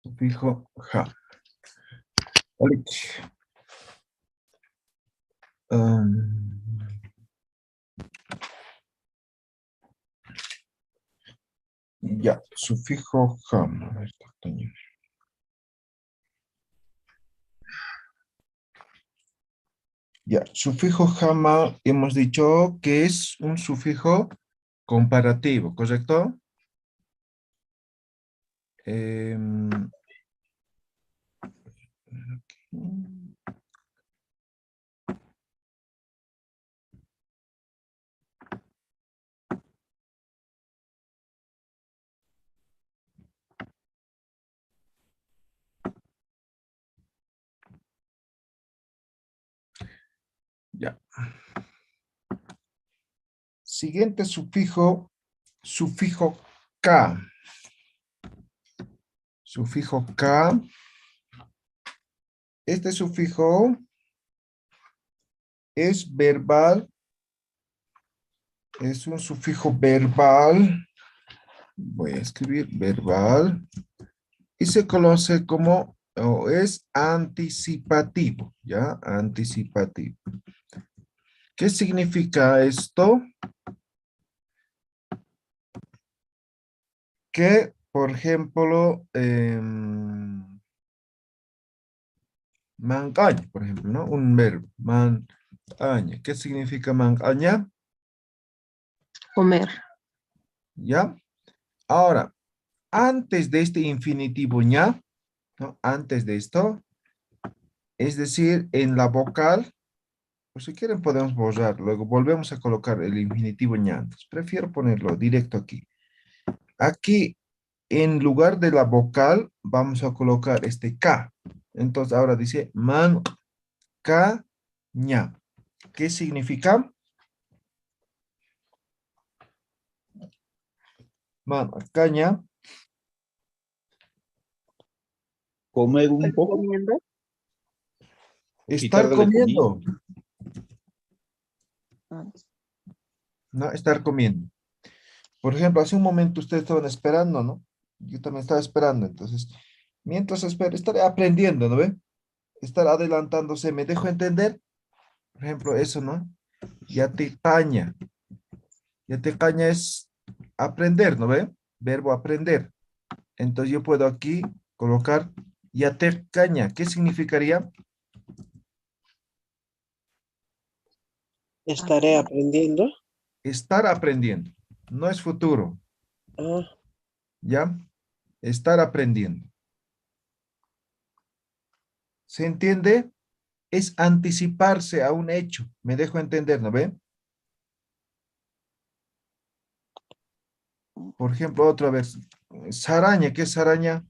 Sufijo ja. Vale. Um, ya, sufijo jam. A ver, Toño. Ya, sufijo jama hemos dicho que es un sufijo comparativo, ¿correcto? Em, ya. Siguiente sufijo, sufijo ka. Sufijo ka. Este sufijo es verbal, es un sufijo verbal. Voy a escribir verbal. Y se conoce como, o es anticipativo, ¿ya? Anticipativo. ¿Qué significa esto? Que, por ejemplo, mancaña, por ejemplo, ¿no? Un verbo, mancaña. ¿Qué significa mancaña? Comer. ¿Ya? Ahora, antes de este infinitivo ña, ¿no? Antes de esto, es decir, en la vocal, o si quieren podemos borrar, luego volvemos a colocar el infinitivo ña. Entonces, prefiero ponerlo directo aquí. Aquí, en lugar de la vocal, vamos a colocar este K. Entonces, ahora dice man, Ka, ña. ¿Qué significa? Man, caña. Comer un ¿Estás poco, comiendo? Estar quitarle comida. comiendo. No, estar comiendo. Por ejemplo, hace un momento ustedes estaban esperando, ¿no? Yo también estaba esperando. Entonces, mientras espero, estaré aprendiendo, ¿no ve? Estar adelantándose. ¿Me dejo entender? Por ejemplo, eso, ¿no? Ya te caña. Ya te caña es aprender, ¿no ve? Verbo aprender. Entonces yo puedo aquí colocar ya te caña. ¿Qué significaría? Estaré aprendiendo. Estar aprendiendo. No es futuro, Ah, ¿ya? Estar aprendiendo. ¿Se entiende? Es anticiparse a un hecho. Me dejo entender, ¿no ve? Por ejemplo, otra vez. Saraña, ¿qué es saraña?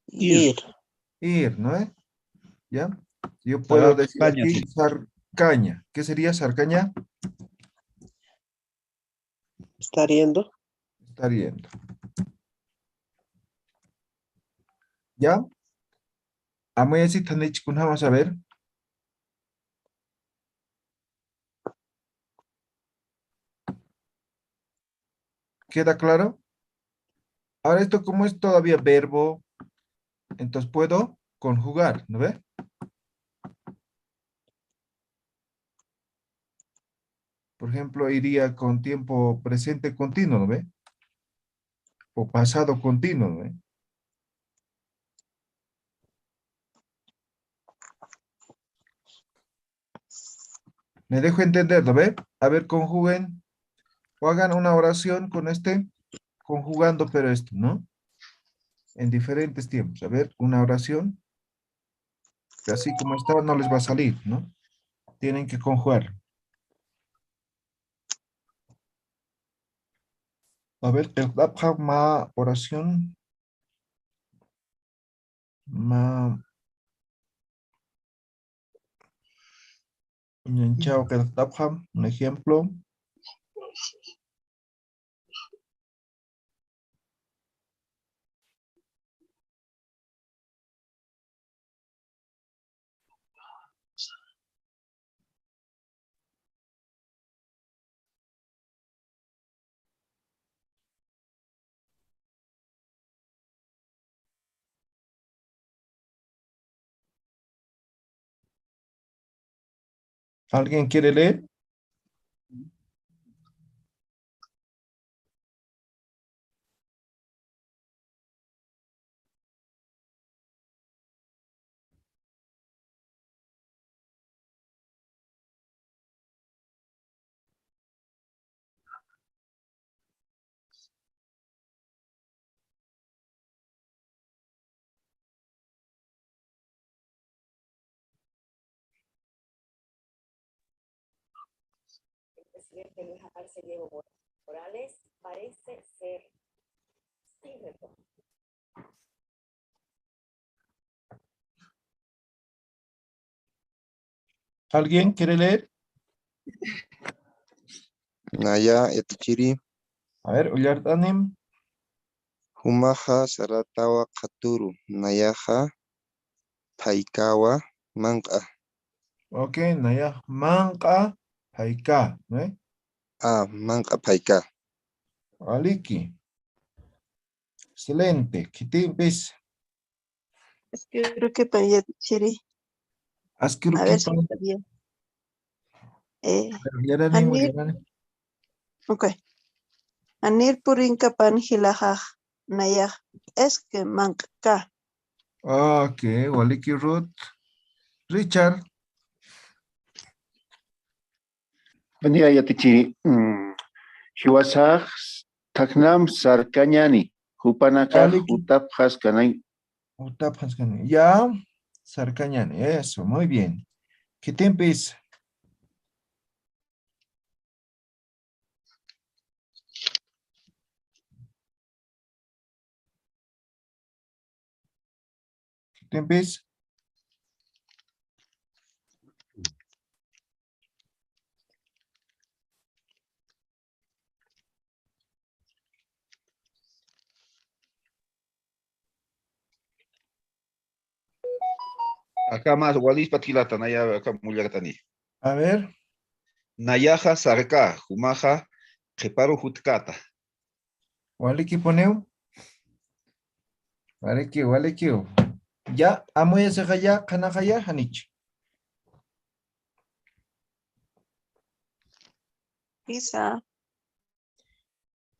ir. Ir, ¿no es? ¿Ya? Yo puedo decir aquí Cáñate. sarcaña. ¿Qué sería sarcaña? Estar yendo. Estar yendo. ¿Ya? Amoyasi tanich kun vamos a ver. ¿Queda claro? Ahora esto como es todavía verbo, entonces puedo conjugar, ¿no ve? Por ejemplo, iría con tiempo presente continuo, ¿no ve? O pasado continuo, ¿no ve? Me dejo entender, ¿no ve? A ver, conjuguen o hagan una oración con este, conjugando, pero esto, ¿no? En diferentes tiempos. A ver, una oración, que así como está, no les va a salir, ¿no? Tienen que conjugar. A ver, el ma oración, ma, ñanchao, un ejemplo. ¿Alguien quiere leer? El presidente Luis Arce Diego Morales parece ser sin retorno. ¿Alguien quiere leer? Naya etichiri A ver, Ullartanim. humaha saratawa katuru nayaha paikawa manqa Ok, Naya. Manca, Haika. ¿No? manqa paika. Aliki. Excelente. Kitimpis. Es que creo que para Chiri, a ver si Askurukipa. está bien. Ullaranim, Anir, Ullaranim. ok. Anir purinka panjilajaj, nayaj, es que manca. Ok, Waliki Ruth. Richard. Buen día, Yatichiri. Hiwasaj, Taknam Sarkañani, Jupanaka, Waliki. Jutapjas, Kanay. Utaphaskani. Ya. Sarcañan. Eso, muy bien. Kitimpis. Kitimpis. Acá más, Walis Patilata, Naya, acá Mullatani. A ver. Nayaja Sarka, Humaja, Reparo Jutkata. Waliki poneu. Waliki, Waliki. Ya. Amoya Sejaya, Kanajaya, Hanich. Quizá,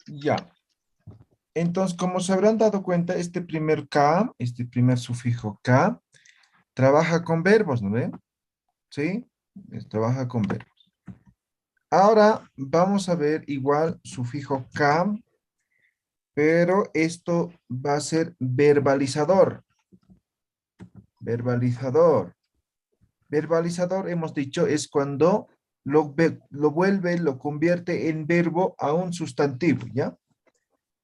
Ya. Entonces, como se habrán dado cuenta, este primer K, este primer sufijo K, trabaja con verbos, ¿no ven? ¿Sí? Trabaja con verbos. Ahora vamos a ver igual sufijo K, pero esto va a ser verbalizador. Verbalizador. Verbalizador, hemos dicho, es cuando lo vuelve, lo convierte en verbo a un sustantivo, ¿ya?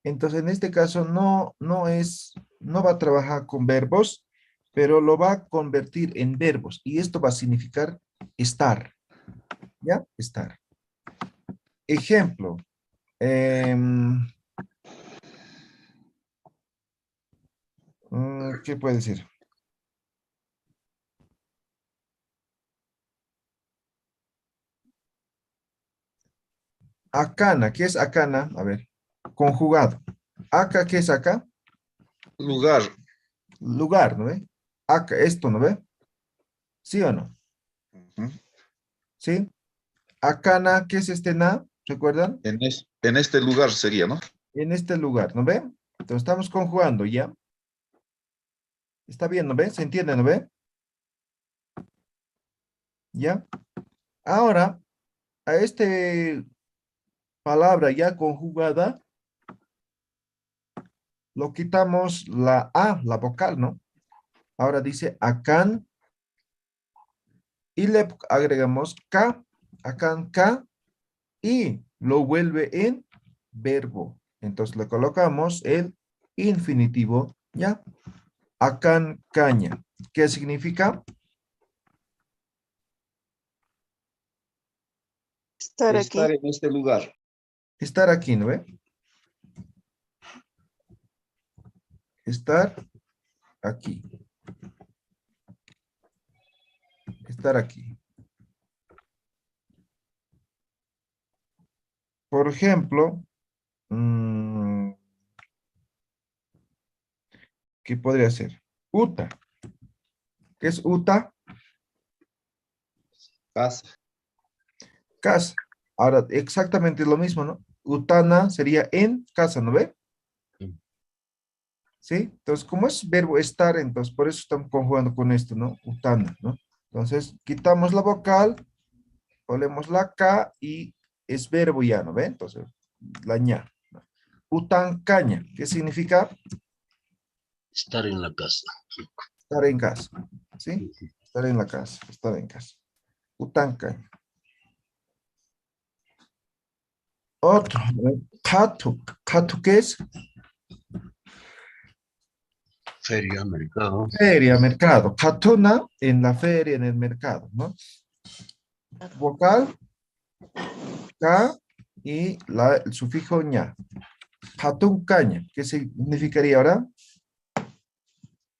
Entonces, en este caso no va a trabajar con verbos, pero lo va a convertir en verbos. Y esto va a significar estar, ¿ya? Estar. Ejemplo. ¿Qué puede decir? Acana, ¿qué es acana? A ver, conjugado. Acá, ¿qué es acá? Lugar. Lugar, ¿no ve? Acá, esto, ¿no ve? ¿Sí o no? ¿Sí? Acana, ¿qué es este na? ¿Recuerdan? En este lugar sería, ¿no? En este lugar, ¿no ve? Entonces estamos conjugando, ¿ya? Está bien, ¿no ve? ¿Se entiende, no ve? ¿Ya? Ahora, a este palabra ya conjugada, lo quitamos la A, la vocal, ¿no? Ahora dice acan y le agregamos K, acan K y lo vuelve en verbo. Entonces le colocamos el infinitivo, ¿ya? Acan caña. ¿Qué significa? estar aquí. Estar en este lugar. Estar aquí, ¿no ve? Estar aquí. Estar aquí. Por ejemplo, ¿qué podría ser? Uta. ¿Qué es uta? Casa. casa. Ahora, exactamente lo mismo, ¿no? Utana sería en casa, ¿no ve? Sí. ¿Sí? Entonces, como es verbo estar, entonces por eso estamos conjugando con esto, ¿no? Utana, ¿no? Entonces, quitamos la vocal, ponemos la K y es verbo ya, ¿no ve? Entonces, la ña. ¿No? Utancaña, ¿qué significa? Estar en la casa. Estar en casa, ¿sí? Estar en la casa, estar en casa. Utancaña. Otro, ¿no? Katu. ¿Katu qué es? Feria, mercado. Feria, mercado. Katuna en la feria, en el mercado, ¿no? Vocal, K y el sufijo ña. Katun caña, ¿qué significaría ahora?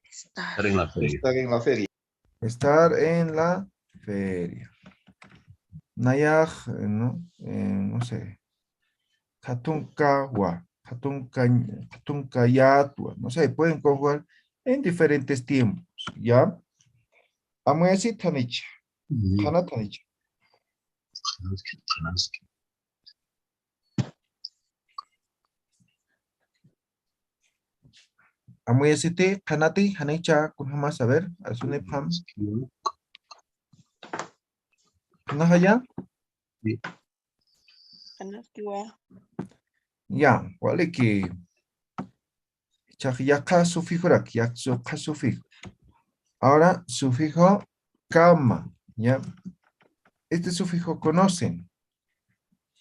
Estar en la feria. Estar en la feria. Estar en la feria. Nayaj, ¿no? No sé. Katun kawa, katun kayatua, no sé, pueden conjugar en diferentes tiempos, ¿ya? Vamos a decir tanich, tana tanich. Vamos a decir tanati, hanicha, con jamás a ver, asune pam. ¿Nahaya? Ya, vale que yaka sufijo rak, yaksuka sufijo. Ahora, sufijo kama, ¿ya? Este sufijo conocen.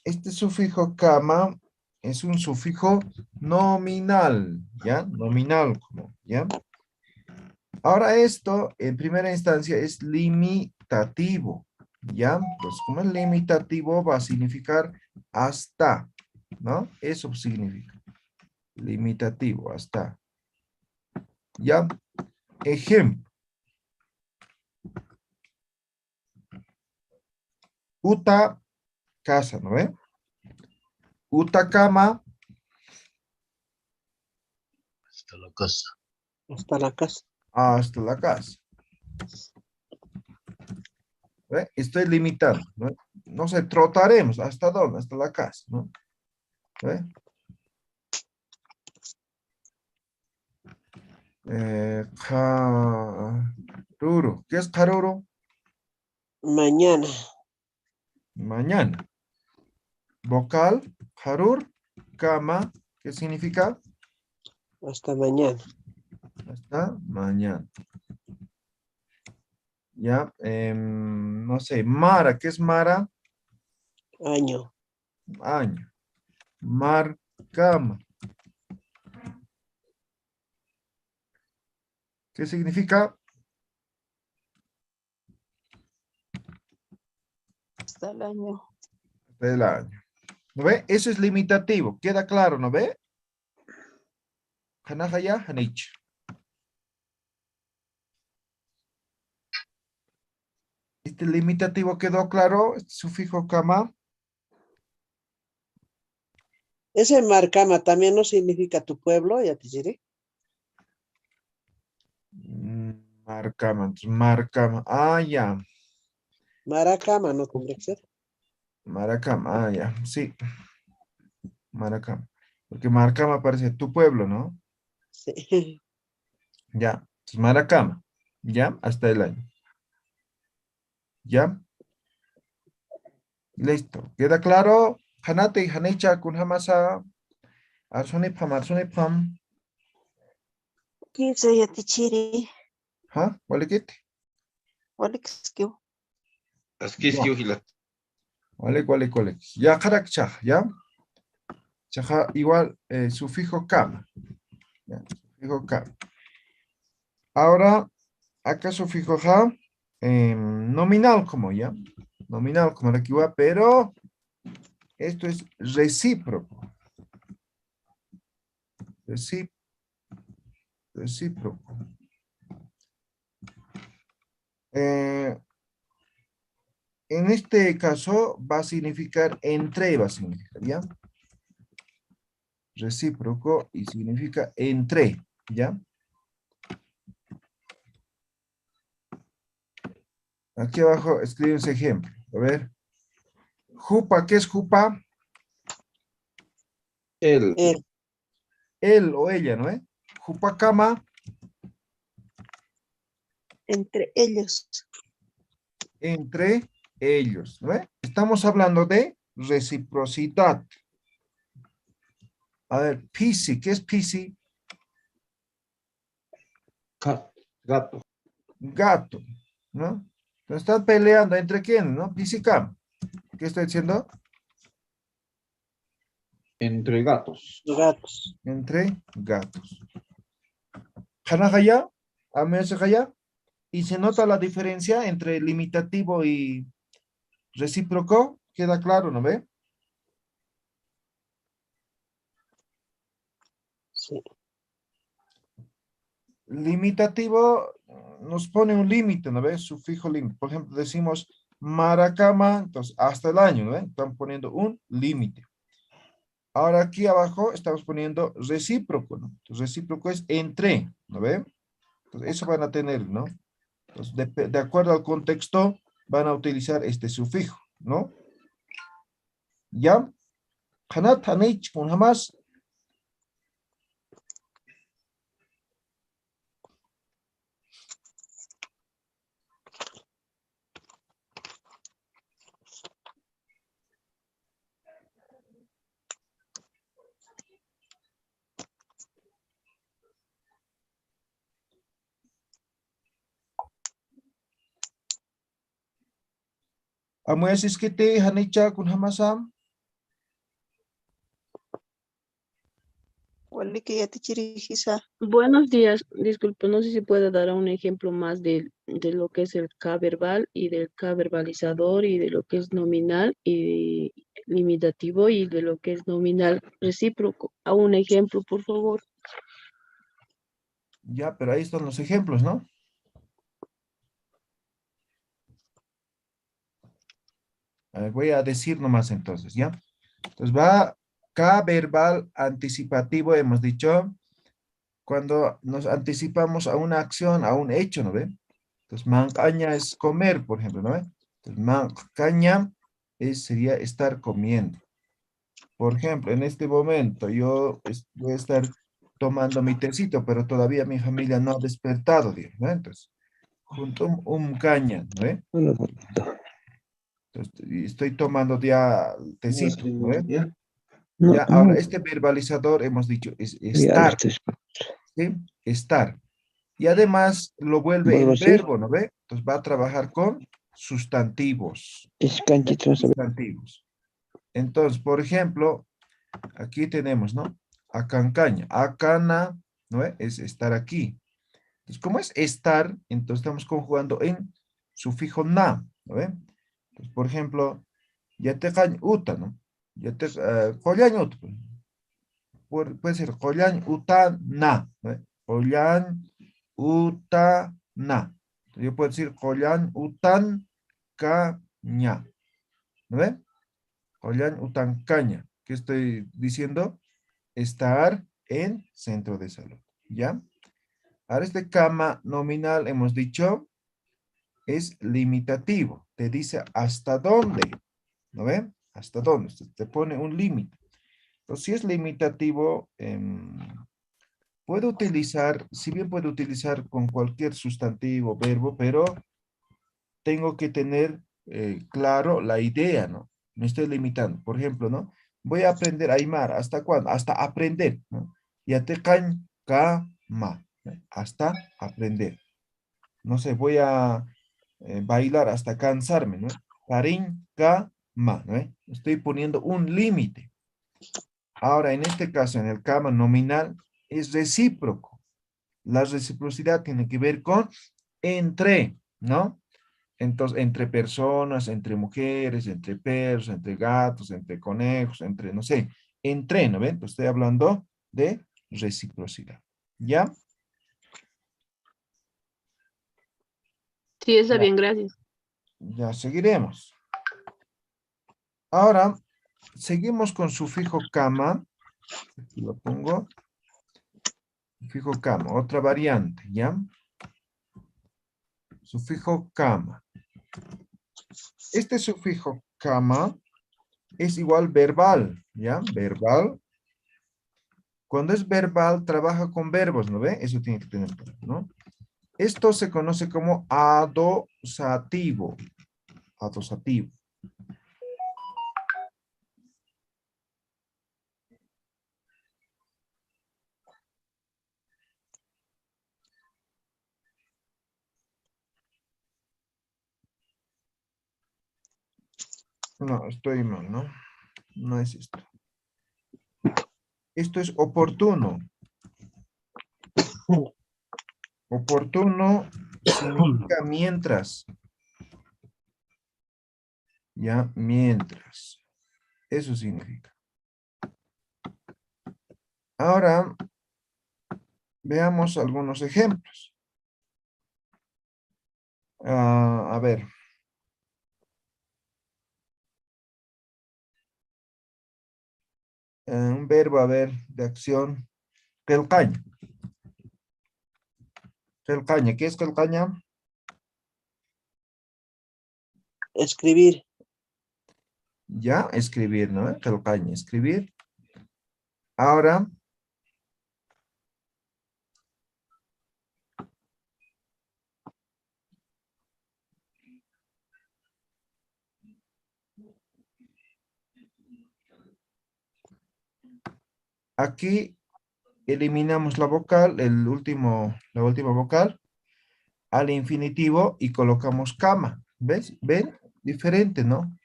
Este sufijo kama es un sufijo nominal, ¿ya? Nominal, como, ¿ya? Ahora esto, en primera instancia, es limitativo, ¿ya? Pues como es limitativo, va a significar hasta, ¿no? Eso significa. Limitativo, hasta. ¿Ya? Ejemplo. Uta, casa, ¿no ve? Uta, cama, Hasta la casa. Hasta la casa. hasta la casa. ¿Ve? Estoy limitando, ¿no? No sé, trotaremos. ¿Hasta dónde? Hasta la casa, ¿no? ¿Ve? Karuru. ¿Qué es karuru? Mañana. Mañana. Vocal, karur, cama. ¿Qué significa? Hasta mañana. Hasta mañana. Ya, no sé, Mara. ¿Qué es Mara? Año. Año. Mar, cama. ¿Qué significa? Hasta el año. Del año. ¿No ve? Eso es limitativo. ¿Queda claro, no ve? Hanahaya, hanich. Este limitativo quedó claro. Este sufijo kama. Ese Marcama también no significa tu pueblo, ya te diré. Marcama. Entonces, marcama. Ah, ya. Maracama no tendría que ser. Maracama. Ah, ya. Sí. Maracama. Porque Maracama parece tu pueblo, ¿no? Sí. Ya. Entonces, Maracama. Ya. Hasta el año. Ya. Listo. ¿Queda claro? Hanate, Hanecha, Kunhamasa. Arsonipam, Arsonipam. 15 ya te chiri. ¿Ah? ¿Vale qué? Walexkio. Askis Ya. yuhilat. ¿Cuál? Ya, Karakcha, ¿ya? Chaja, igual, sufijo kama. Ya, sufijo kama. Ahora, acá sufijo ja, nominal como, ¿ya? Nominal como la que va, pero esto es recíproco. Recíproco. En este caso va a significar entre, va a significar, ¿ya? Recíproco y significa entre, ¿ya? Aquí abajo escribe un ejemplo. A ver. Jupa, ¿qué es jupa? El. Él o ella, ¿no? Jupa cama, Entre ellos. entre ellos, ¿no? Estamos hablando de reciprocidad. A ver, pisi, ¿qué es pisi? Gato. Gato, ¿no? Entonces, están peleando entre quién, ¿no? Pisi cama. ¿Qué estoy diciendo? Entre gatos. Gatos. Entre gatos. Hanajaya, amesajaya. Y se nota la diferencia entre limitativo y recíproco. Queda claro, ¿no ve? Sí. Limitativo nos pone un límite, ¿no ves? Sufijo límite. Por ejemplo, decimos maracama, entonces hasta el año, ¿no ves? Están poniendo un límite. Ahora aquí abajo estamos poniendo recíproco, ¿no? Entonces recíproco es entre, ¿no ven? Entonces eso van a tener, ¿no? Entonces de acuerdo al contexto van a utilizar este sufijo, ¿no? ¿Ya? Hanat, hanich, con jamás. Amuesis que te hanicha con jamasam. Wali que ya te chirijisa. Buenos días, disculpe, no sé si puede dar un ejemplo más de lo que es el K verbal y del K verbalizador y de lo que es nominal y limitativo y de lo que es nominal recíproco. A un ejemplo, por favor. Ya, pero ahí están los ejemplos, ¿no? A ver, voy a decir nomás entonces, ¿ya? Entonces va K verbal anticipativo, hemos dicho, cuando nos anticipamos a una acción, a un hecho, ¿no ve? Entonces, mancaña es comer, por ejemplo, ¿no ve? Entonces, mancaña sería estar comiendo. Por ejemplo, en este momento yo voy a estar tomando mi tecito, pero todavía mi familia no ha despertado, digamos, ¿no? Entonces, junto un caña, ¿no ve? Entonces, y estoy tomando ya tecito, ¿no ve? Ya, ahora, este verbalizador hemos dicho es estar, ¿sí? Estar. Y además lo vuelve en verbo, ¿no ve? Entonces va a trabajar con sustantivos. Sustantivos. Entonces, por ejemplo, aquí tenemos, ¿no? Acancaña. Acana, ¿no ve? Es estar aquí. Entonces, ¿cómo es estar? Entonces estamos conjugando en sufijo na, ¿no ve? Entonces, por ejemplo, ya te uta, ¿no? Ya te uta. Puede ser Joyan Utana, ¿no? Joyan Utana. Yo puedo decir Joyan Utan Caña. ¿No ve? Joyan Utan Caña. ¿Qué estoy diciendo? Estar en centro de salud. ¿Ya? Ahora este cama nominal hemos dicho es limitativo. Te dice hasta dónde. ¿No ve? Hasta dónde. Te pone un límite. Entonces, si es limitativo, puedo utilizar, si bien puedo utilizar con cualquier sustantivo, verbo, pero tengo que tener claro la idea, ¿no? Me estoy limitando. Por ejemplo, ¿no? Voy a aprender Aymara. ¿Hasta cuándo? Hasta aprender, ¿no? Yatecan kama, ¿no? Hasta aprender. No sé, voy a bailar hasta cansarme, ¿no? Karin kama, ¿no? Estoy poniendo un límite. Ahora, en este caso, en el kama nominal, es recíproco. La reciprocidad tiene que ver con entre, ¿no? Entonces, entre personas, entre mujeres, entre perros, entre gatos, entre conejos, entre, no sé, entre, ¿no ven? Entonces, estoy hablando de reciprocidad. ¿Ya? Sí, está Ya, bien, gracias. ya seguiremos. Ahora, seguimos con sufijo kama. Aquí lo pongo. Sufijo kama, otra variante, ¿ya? Sufijo kama. Este sufijo kama es igual verbal, ¿ya? Verbal. Cuando es verbal, trabaja con verbos, ¿no ve? Eso tiene que tener claro, ¿no? Esto se conoce como adosativo. Adosativo. No, estoy mal, ¿no? No es esto. Esto es oportuno. Oportuno significa mientras. Ya, mientras. Eso significa. Ahora, veamos algunos ejemplos. A ver. Un verbo, a ver, de acción. Quelcaña. Quelcaña. ¿Qué es quelcaña? Escribir. Ya, escribir, ¿no? Quelcaña, escribir. Ahora, aquí eliminamos la vocal, la última vocal, al infinitivo y colocamos cama. ¿Ves? ¿Ven? Diferente, ¿no?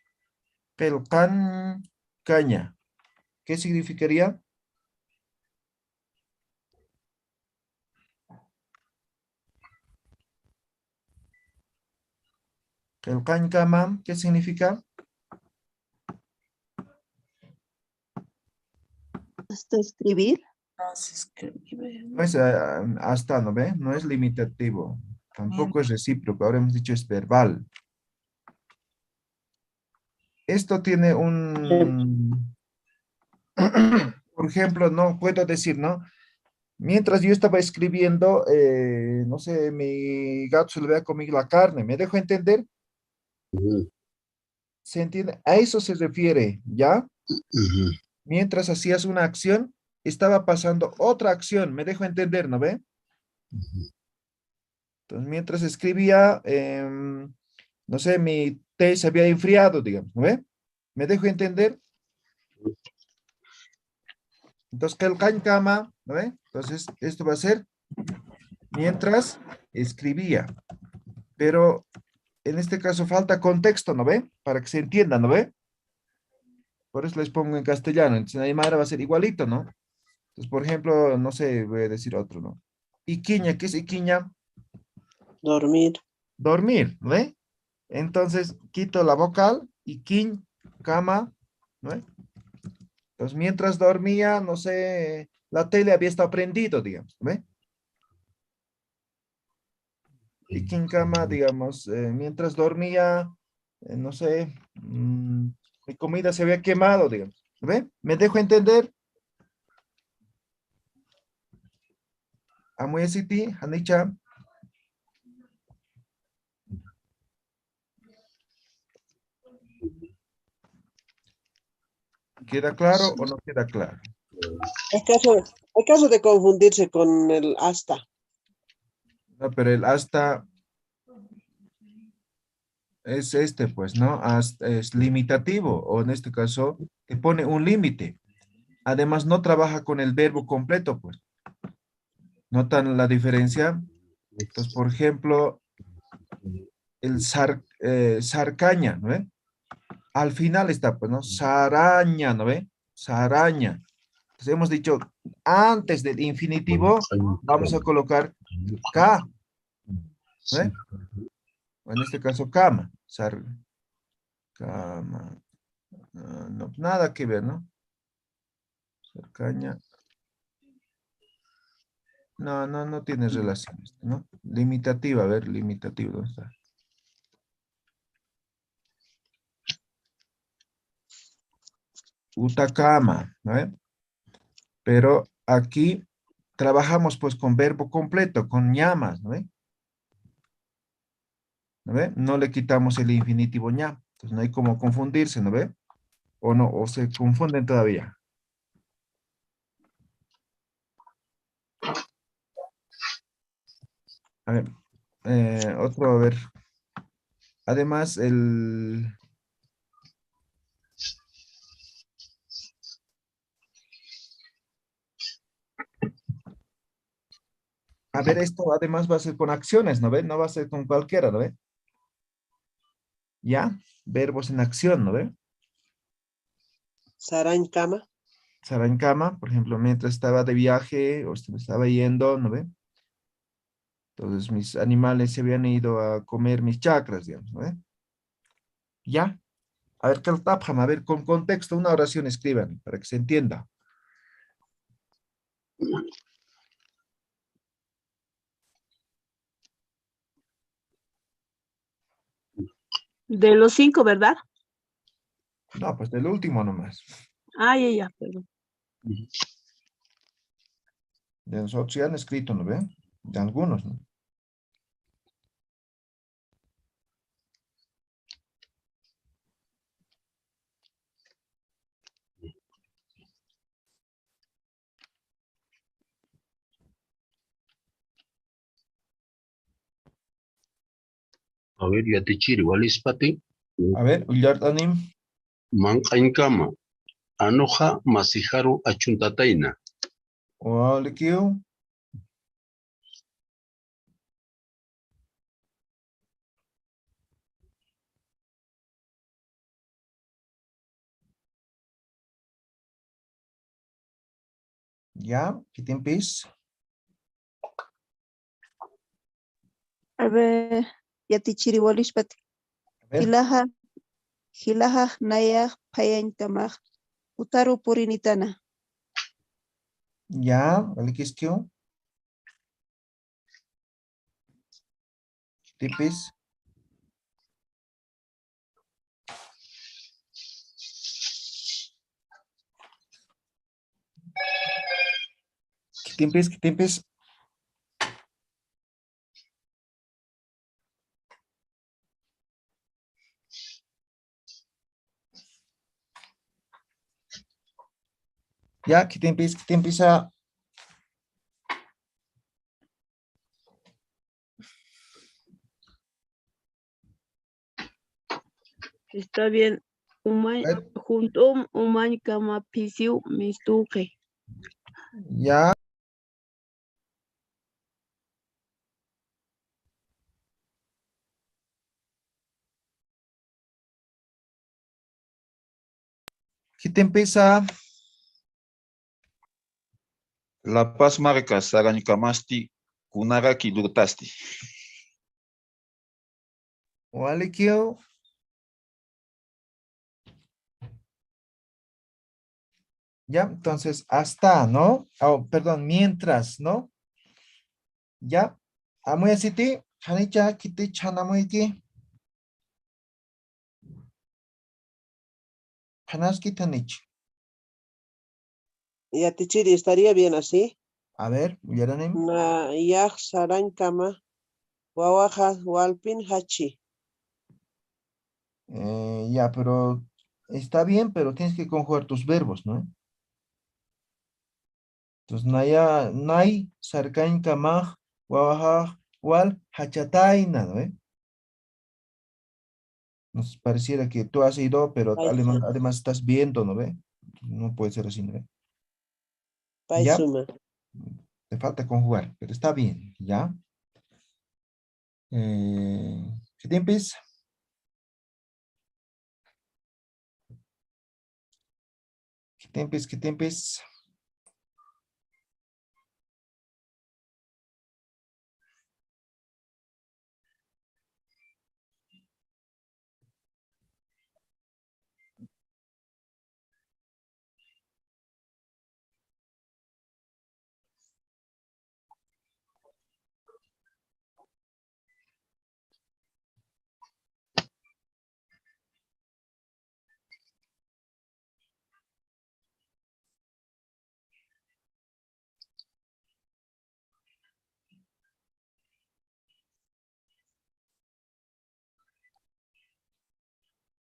Quelcan, caña. ¿Qué significaría? Quelcan, cama, ¿qué significa? Hasta escribir. No es hasta, ¿no ve? No es limitativo. Tampoco es recíproco. Ahora hemos dicho es verbal. Esto tiene un... Por ejemplo, no puedo decir, ¿no? Mientras yo estaba escribiendo, no sé, mi gato se le había comido la carne. ¿Me dejo entender? Ujú, ¿Se entiende? A eso se refiere, ¿ya? ujú, Mientras hacías una acción, estaba pasando otra acción. ¿Me dejo entender, no ve? ujú. Entonces, mientras escribía, no sé, mi té se había enfriado, digamos, ¿no ve? ¿Me dejo entender? Entonces, que el cama, ¿no ve? Entonces, esto va a ser mientras escribía. Pero en este caso falta contexto, ¿no ve? Para que se entienda, ¿no ve? Por eso les pongo en castellano. Entonces, en Aymara va a ser igualito, ¿no? Entonces, por ejemplo, no sé, voy a decir otro, ¿no? Iquiña, ¿qué es iquiña? Dormir. Dormir, ¿no ve? Entonces, quito la vocal, iquiñ, cama, ¿no ve? Entonces, mientras dormía, no sé, la tele había estado prendido, digamos, ¿no ve? Iquiñ, cama, digamos, mientras dormía, no sé, mi comida se había quemado, digamos, ¿no ve? ¿Me dejo entender? Amuye City, Hanicha. ¿Queda claro o no queda claro? Hay caso de confundirse con el hasta. No, pero el hasta es este, pues, ¿no? Hasta es limitativo, o en este caso, te pone un límite. Además, no trabaja con el verbo completo, pues. ¿Notan la diferencia? Entonces, por ejemplo, el sarcaña, ¿no ve? Al final está, pues, ¿no? Saraña, ¿no ve? Saraña. Entonces, hemos dicho, antes del infinitivo, vamos a colocar K, ¿no ve? O en este caso, cama. Cama. No, nada que ver, ¿no? Cercaña. No tiene relación, ¿no? Limitativa, a ver, limitativa, ¿dónde está? Utacama, ¿no ve? Pero aquí trabajamos pues con verbo completo, con llamas, ¿no ve? ¿No ve? No le quitamos el infinitivo ña. Entonces no hay como confundirse, ¿no ve? ¿O no? ¿O se confunden todavía? A ver, otro, a ver. Además, a ver, esto además va a ser con acciones, ¿no ve? No va a ser con cualquiera, ¿no ve? ¿Ya? Verbos en acción, ¿no ve? Sarancama. Estaba en cama, por ejemplo, mientras estaba de viaje o me estaba yendo, ¿no ve? Entonces mis animales se habían ido a comer mis chacras, digamos, ¿no ve? ¿Ya? A ver, Kaltapjam, a ver, con contexto, una oración escriban para que se entienda. De los 5, ¿verdad? No, pues del último nomás. Ah, ya, perdón. De nosotros ya han escrito, ¿no ve? De algunos, ¿no? A ver, yatichiri walispati. A ver, Ullartanim. Manqankama. Anoja masiharu achuntataina. Oalikio. Ya, Kitimpis. A ver, yatichiriwalishpati. A ver, Hilaha naya payankamaj. Utaru purinitana. ya, Alikiskio. Kitimpis. Kitimpis, Kitimpis. Ya, Kitimpis, Kitimpisa. Está bien. Umay, A ver, junto umay kama pisiu mistuke. ya. Kitimpisa. La Paz marca Sarankamasti Kunaraki Durtasti. Oalikio. Ya, entonces, hasta, ¿no? Oh, perdón, mientras, ¿no? Ya. Amuya siti, hanicha, kiti, chanamuiki. Hanaski tanich. Yatichiri, estaría bien así. A ver, Uyaranim. Na yaj sarancama. Wawaja walpin hachi. Ya, pero está bien, pero tienes que conjugar tus verbos, ¿no? Entonces, naya, nay, sarkain kamaj, wawajaj, wal, hachataina, ¿no? Nos pareciera que tú has ido, pero Paisuma. además estás viendo, ¿no ve? No puede ser así, ¿no ve? Ya, Paisuma. te falta conjugar, pero está bien, ¿ya? ¿Qué tiempos? ¿Qué tiempos? ¿Qué tiempos?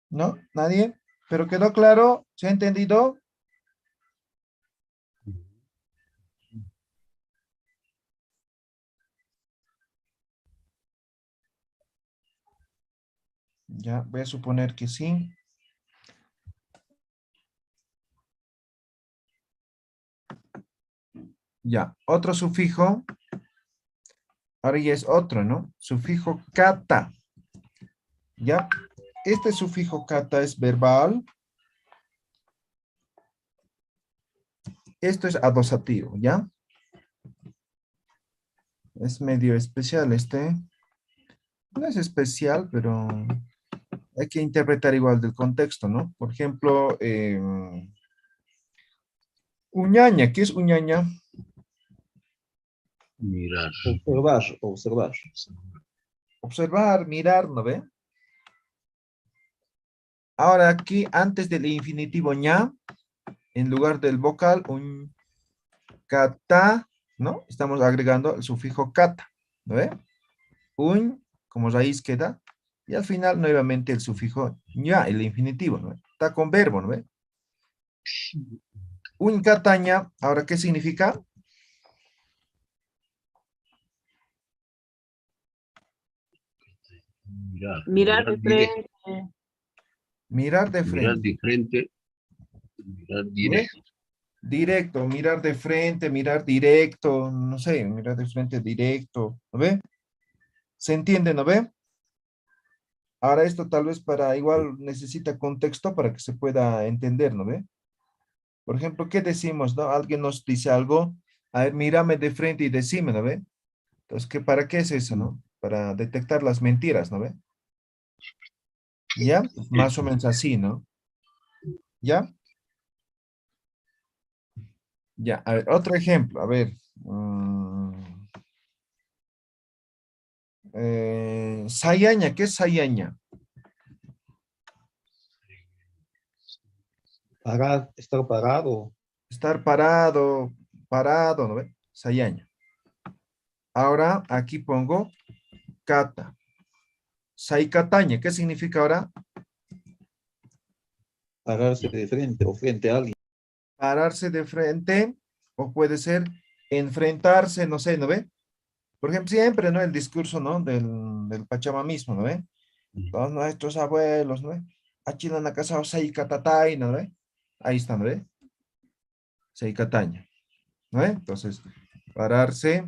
¿No? ¿Nadie? ¿Pero quedó claro? ¿Se ha entendido? Ya, voy a suponer que sí. Ya, otro sufijo. Ahora ya es otro, ¿no? Sufijo kata. Ya, este sufijo kata es verbal. Esto es adosativo, ¿ya? Es medio especial este. No es especial, pero hay que interpretar igual del contexto, ¿no? Por ejemplo, uñaña. ¿Qué es uñaña? Mirar. Observar. Observar, mirar, ¿no ve? Ahora aquí, antes del infinitivo ña, en lugar del vocal, un kata, ¿no? Estamos agregando el sufijo kata, ¿no ve? Un, como raíz queda, y al final nuevamente el sufijo ña, el infinitivo, ¿no ve? Está con verbo, ¿no ve? Un kataña, ahora, ¿qué significa? Mirar. Mirar de directo. frente. Mirar de Mirar frente, de frente. Mirar ¿no ve? directo. Directo, mirar de frente, mirar directo, no sé, mirar de frente directo, ¿no ve? ¿Se entiende, no ve? Ahora esto tal vez para igual necesita contexto para que se pueda entender, ¿no ve? Por ejemplo, ¿qué decimos, no? Alguien nos dice algo, a ver, mírame de frente y decime, ¿no ve? Entonces, ¿para qué es eso, no? Para detectar las mentiras, ¿no ve? ¿Ya? Más o menos así, ¿no? ¿Ya? Ya, a ver, otro ejemplo, a ver. Sayaña, ¿qué es sayaña? Estar parado. Estar parado, parado, ¿no ve? Sayaña. Ahora aquí pongo kata. Saikataña, ¿qué significa ahora? Pararse de frente o frente a alguien. Pararse de frente, o puede ser enfrentarse, no sé, ¿no ve? Por ejemplo, siempre, ¿no? El discurso, ¿no? Del Pachamamismo, ¿no ve? Todos nuestros abuelos, ¿no ve? Achila na casa Saikatatay, ¿no ve? Ahí está, ¿no ve? Saikataña, ¿no ve? Entonces, pararse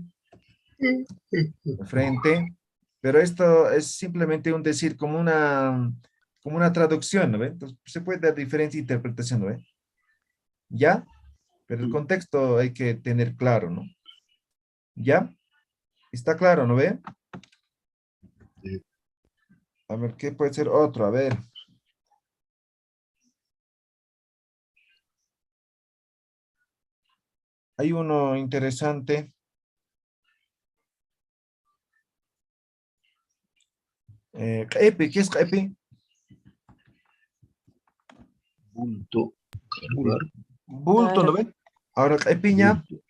de frente, pero esto es simplemente un decir como una traducción, ¿no ve? Entonces, se puede dar diferente interpretación, ¿no ve? ¿Ya? Pero el contexto hay que tener claro, ¿no? ¿Ya? ¿Está claro, no ve? A ver, ¿qué puede ser otro? A ver. Hay uno interesante. Epi, ¿qué es epi? Bulto. Cargar. Bulto, ¿no ve? Ahora, epiña, Bulto.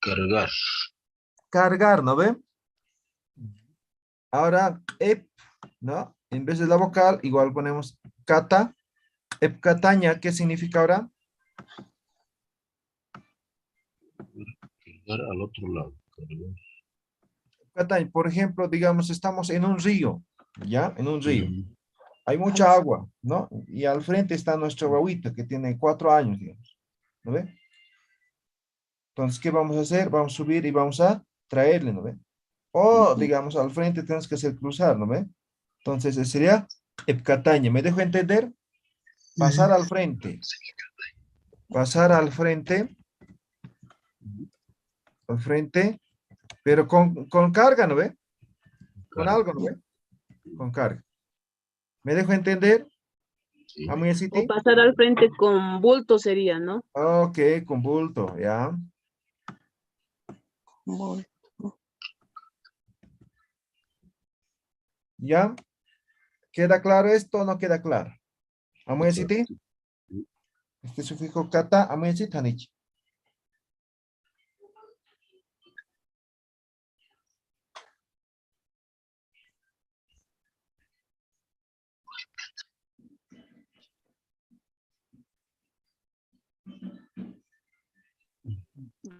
Cargar. cargar, ¿no ve? Ahora, ep, ¿no? En vez de la vocal, igual ponemos kata, epcataña, ¿qué significa ahora? Cargar al otro lado. Cargar. Cataña, por ejemplo, digamos, estamos en un río, ¿ya? En un río. Mm, Hay mucha agua, ¿no? Y al frente está nuestro guaguito que tiene 4 años, digamos, ¿no ve? Entonces, ¿qué vamos a hacer? Vamos a subir y vamos a traerle, ¿no ve? O, digamos, al frente tenemos que hacer cruzar, ¿no ve? Entonces, ese sería epcataña. ¿Me dejo entender? Pasar al frente. Pasar al frente, pero con carga, ¿no ve? Con carga. algo, ¿no ve? Con carga. ¿Me dejo entender? Sí. ¿A muy O City? pasar al frente con bulto sería, ¿no? Ok, con bulto, ya. Muy ¿Ya? ¿Queda claro esto o no queda claro? ¿A muy City? Este sufijo kata, ¿a muy City, Hanich?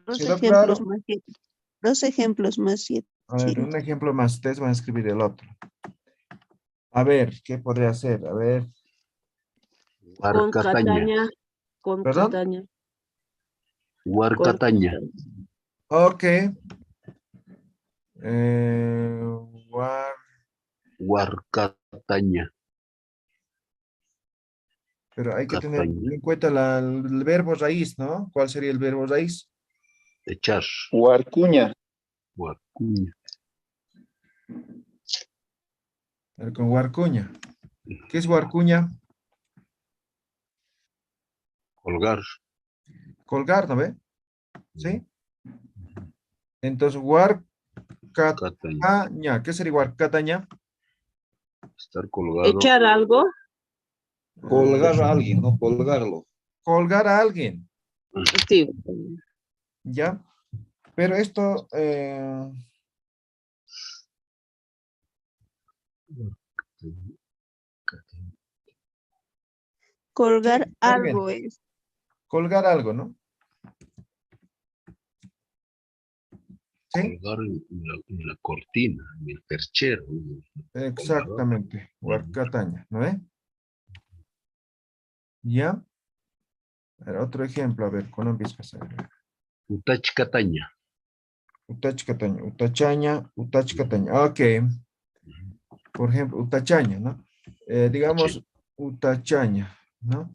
Dos ¿Quedó ejemplos claro? más. Dos ejemplos más. A ver, un ejemplo más. Ustedes van a escribir el otro. A ver, ¿qué podría hacer? A ver, Con Huarcataña. Cataña, con ¿perdón? Cataña, con Huarcataña. Cataña. Ok. Eh, war- Huarcataña. pero hay que tener Cataña. en cuenta el verbo raíz, ¿no? ¿Cuál sería el verbo raíz? Echar. Huarcuña. Huarcuña. A ver, con huarcuña. ¿Qué es huarcuña? Colgar. Colgar, ¿no ve? ¿Sí? Entonces, Cataña. huarcataña. ¿Qué sería huarcataña? Estar colgado. Echar algo, Colgar a alguien, no colgarlo. Colgar a alguien, sí. ¿ya? Pero esto, Colgar sí, muy bien. algo es. Colgar algo, ¿no? ¿Sí? Colgar en la cortina, en el perchero. Exactamente. Huarcataña, ¿no ve? ¿Ya? A ver, otro ejemplo, a ver, ¿cuándo empiezas a ver? Utachcataña. Utachcataña, utachaña, utachcataña. Ok. Por ejemplo, utachaña, ¿no? Digamos, utachaña, ¿no?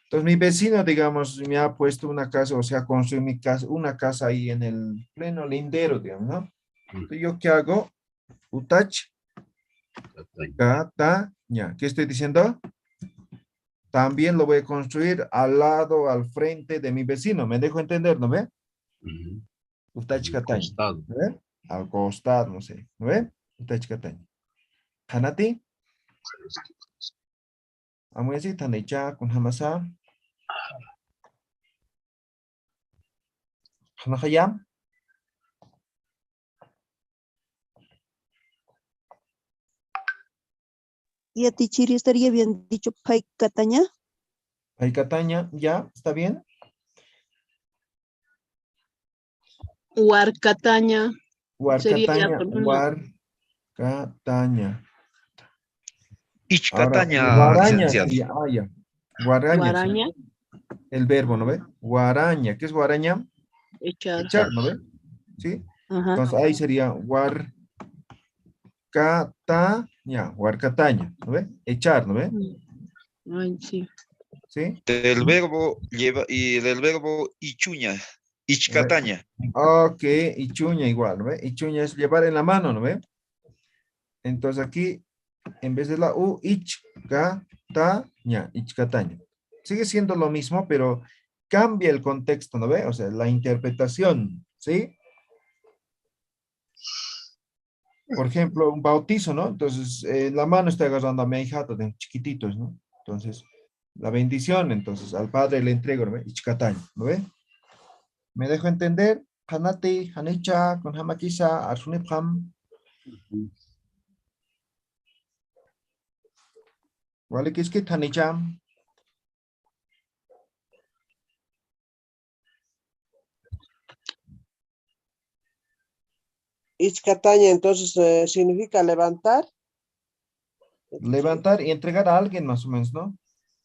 Entonces, mi vecino, digamos, me ha puesto una casa, o sea, construyó mi casa, una casa ahí en el pleno lindero, digamos, ¿no? Entonces, ¿yo qué hago? Utachcataña. ¿Qué estoy diciendo? También lo voy a construir al lado, al frente de mi vecino. ¿Me dejo entender, no ve? Utachcataña. Costado. ¿No ve? Al costado, no sé. ¿No ve? Utachcataña. Hanati. Amuezi, Tanicha, con Hamasa. Hanahayam. Y a ti, Chiri, estaría bien dicho Pai Cataña. Paikataña, ¿ya? ¿Está bien? Huarcataña sería ya Huarcataña, con una Huarcataña. Ahora, Ichcataña, guaraña licenciado. sería, ya. Guaraña sería guaraña, el verbo, ¿no ve? Guaraña, ¿qué es guaraña? echar. Echar, ¿no ve? ¿Sí? Ajá. Entonces ahí sería huarcataña, ¿no ve? Echar, ¿no ve? Ay, sí. ¿Sí? Del verbo lleva y del verbo ichuña, ichcataña. Ok, ichuña igual, ¿no ve? Ichuña es llevar en la mano, ¿no ve? Entonces aquí, en vez de la U, ichcataña. Sigue siendo lo mismo, pero cambia el contexto, ¿no ve? O sea, la interpretación, ¿sí? Por ejemplo, un bautizo, ¿no? Entonces, la mano está agarrando a mi ahijado de chiquititos, ¿no? Entonces, la bendición, entonces, al padre le entrego, ¿no ve? Ichcataña, ¿no ve? ¿Me dejo entender? Hanati, Hanicha, con Hamakisa, Arsunipham, ¿vale? ¿Qué es que Hanicha? Ichcataña, entonces, significa levantar. Levantar y entregar a alguien, más o menos, ¿no?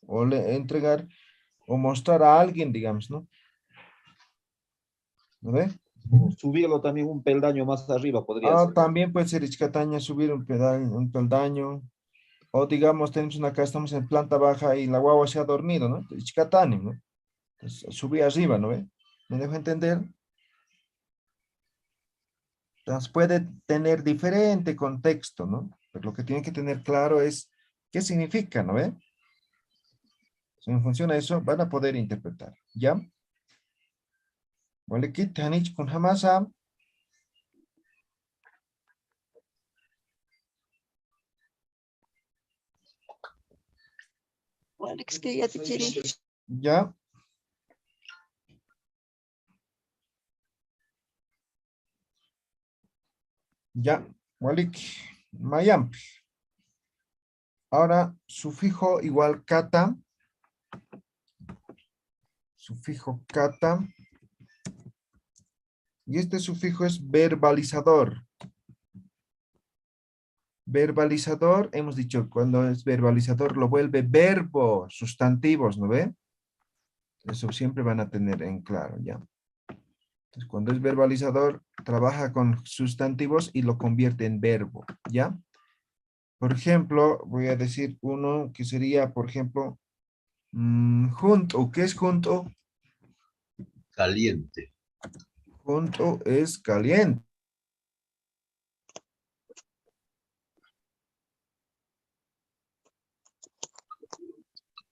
O entregar o mostrar a alguien, digamos, ¿no? ¿No ve? Subirlo también un peldaño más arriba podría Ah, ser. también puede ser Ichcataña, subir un peldaño. O digamos, tenemos una casa, estamos en planta baja y la guagua se ha dormido, ¿no? Ichcatani, ¿no? Entonces, subí arriba, ¿no ve? ¿Me dejo entender? Entonces, puede tener diferente contexto, ¿no? Pero lo que tienen que tener claro es qué significa, ¿no ve? Si en función de eso, van a poder interpretar, ¿ya? Vale, kit hanich kun hamasa. Alex, que ya te Chiri. Ya. Ya. Walik. Mayampi. Ahora, sufijo igual kata. Sufijo kata. Y este sufijo es verbalizador. Verbalizador, hemos dicho, cuando es verbalizador lo vuelve verbo, sustantivos, ¿no ve? Eso siempre van a tener en claro, ¿ya? Entonces, cuando es verbalizador, trabaja con sustantivos y lo convierte en verbo, ¿ya? Por ejemplo, voy a decir uno que sería, por ejemplo, junto. ¿Qué es junto? Caliente. Junto es caliente.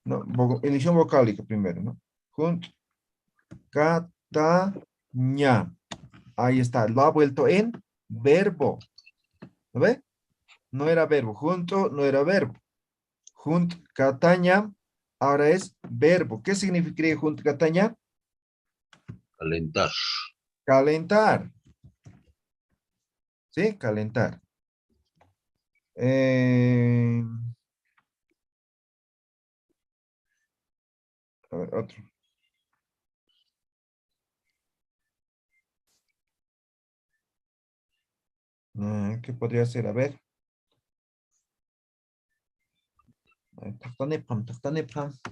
No, emisión vocálica primero, ¿no? Junto. Cataña. Ahí está, lo ha vuelto en verbo. ¿Lo ve? No era verbo. Junto no era verbo. Junto, Cataña, ahora es verbo. ¿Qué significaría junto, Cataña? Calentar. Calentar. ¿Sí? Calentar. A ver, otro. ¿Qué podría ser? A ver. Tactanepam.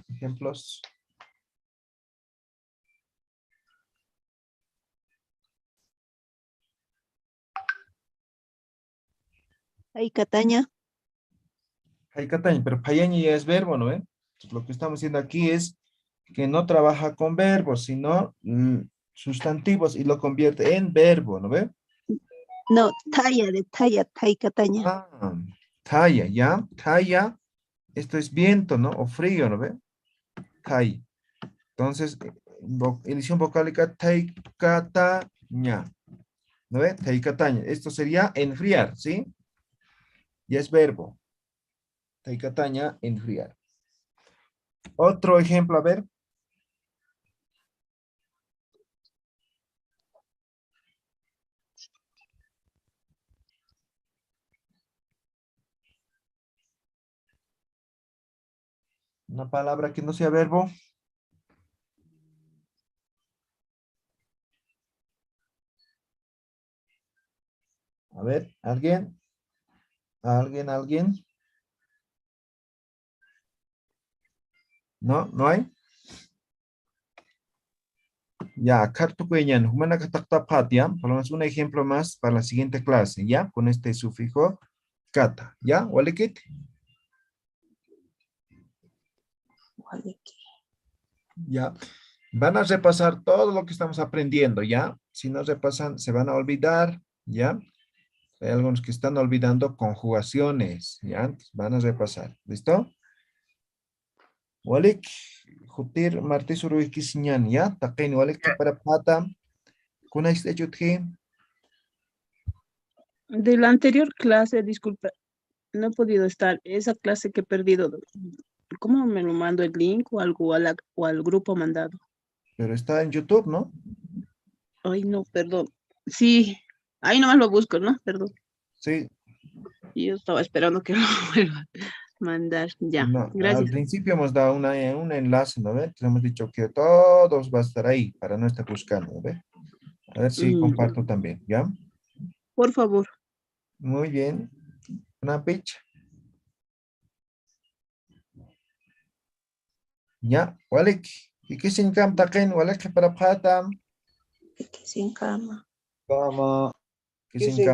Ejemplos. Ahí Cataña. Hay Cataña, pero payaña ya es verbo, ¿no? Entonces, lo que estamos haciendo aquí es que no trabaja con verbos, sino sustantivos y lo convierte en verbo, ¿no ve? No, talla de talla, tai Cataña. Ah, talla, ¿ya? Talla, esto es viento, ¿no? O frío, ¿no ve? Tai. Entonces, edición vocálica, tai cataña. ¿No ve? Tai cataña. Esto sería enfriar, ¿sí? Ya es verbo. Tai cataña, enfriar. Otro ejemplo, a ver. Una palabra que no sea verbo. A ver, ¿alguien? ¿Alguien? ¿No? ¿No hay? Ya, cartucueñan, humana kataktapat, ya. Ponemos un ejemplo más para la siguiente clase, ya, con este sufijo kata, ya, walekit. Ya, van a repasar todo lo que estamos aprendiendo, ya. Si no repasan, se van a olvidar, ya. Hay algunos que están olvidando conjugaciones, ya. Entonces, van a repasar, ¿listo? Walik, jutir, martes, uruikisiñan, ya. Taqin, walik, para pata. Kuna istechutji. De la anterior clase, disculpa, no he podido estar. Esa clase que he perdido, ¿cómo me lo mando el link o algo o al grupo mandado? Pero está en YouTube, ¿no? Ay, no, perdón. Sí, ahí nomás lo busco, ¿no? Perdón. Sí. Yo estaba esperando que lo vuelva a mandar. Ya, No, al gracias. principio hemos dado un enlace, ¿no ve? Entonces hemos dicho que todos va a estar ahí para no estar buscando, ¿no ve? A ver si comparto también, ¿ya? Por favor. Muy bien. Una picha. Ya, Walik. ¿Y qué sin cam taquen? Walik para patam. Sin cama. Como. Que Que sin se